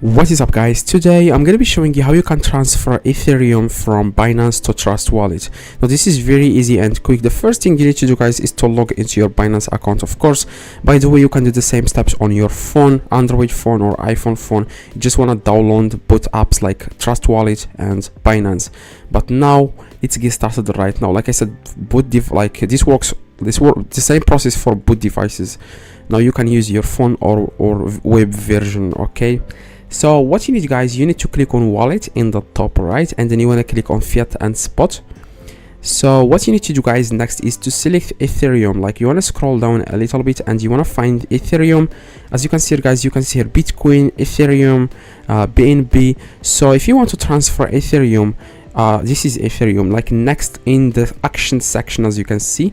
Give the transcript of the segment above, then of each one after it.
What is up, guys? Today I'm going to be showing you how you can transfer Ethereum from Binance to Trust Wallet. Now this is very easy and quick. The first thing you need to do, guys, is to log into your Binance account. Of course, by the way, you can do the same steps on your phone, Android phone or iPhone phone. You just want to download both apps like Trust Wallet and Binance. But now let's get started right now. Like I said, the same process for both devices. Now you can use your phone or web version. Okay, so what you need, guys, you need to click on wallet in the top right, and then you want to click on fiat and spot. So what you need to do, guys, next is to select Ethereum. Like, you want to scroll down a little bit and you want to find Ethereum. As you can see here, guys, you can see here Bitcoin, Ethereum, BNB. So if you want to transfer Ethereum, this is Ethereum. Like, next in the action section, as you can see,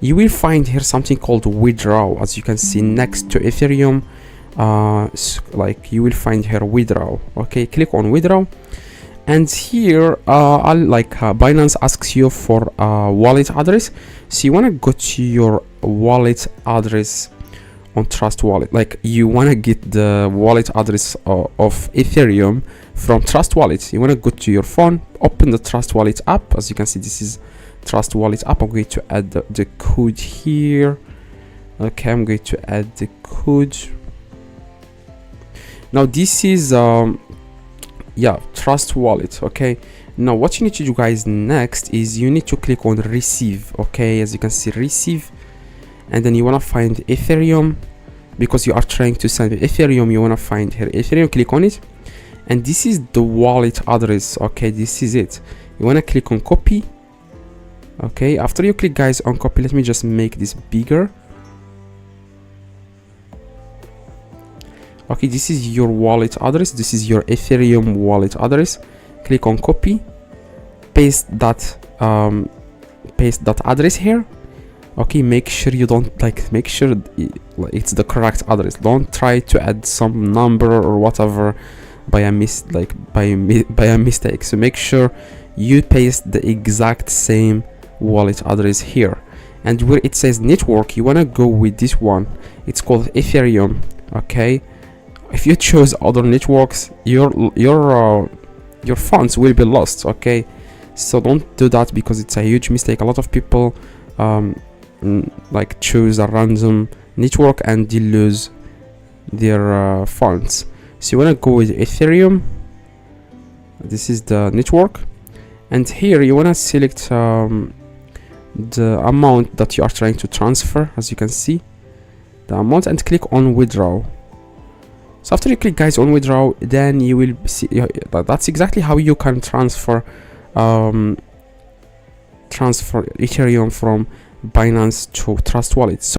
you will find here something called withdraw. As you can see next to Ethereum, like, you will find here withdraw. Okay, click on withdraw, and here Binance asks you for a wallet address. So you want to go to your wallet address on Trust Wallet. Like, you want to get the wallet address of Ethereum from Trust Wallet. You want to go to your phone, open the Trust Wallet app. As you can see, this is Trust Wallet app. I'm going to add the code here. Okay, I'm going to add the code. Now this is Trust Wallet. Okay, now what you need to do, guys, next is you need to click on receive. Okay, as you can see, receive, and then you want to find Ethereum, because you are trying to send Ethereum. You want to find here Ethereum, click on it, and this is the wallet address. Okay, this is it. You want to click on copy. Okay, after you click, guys, on copy, let me just make this bigger. Okay, this is your wallet address. This is your Ethereum wallet address. Click on copy, paste that address here. Okay, make sure you don't make sure it's the correct address. Don't try to add some number or whatever by a mistake. So make sure you paste the exact same wallet address here, and where it says network, you want to go with this one. It's called Ethereum. Okay, if you choose other networks, your funds will be lost. Okay, so don't do that, because it's a huge mistake. A lot of people choose a random network and they lose their funds. So you want to go with Ethereum. This is the network, and here you want to select the amount that you are trying to transfer. As you can see, the amount, and click on withdraw. So after you click, guys, on withdraw, then you will see that's exactly how you can transfer Ethereum from Binance to Trust Wallet. So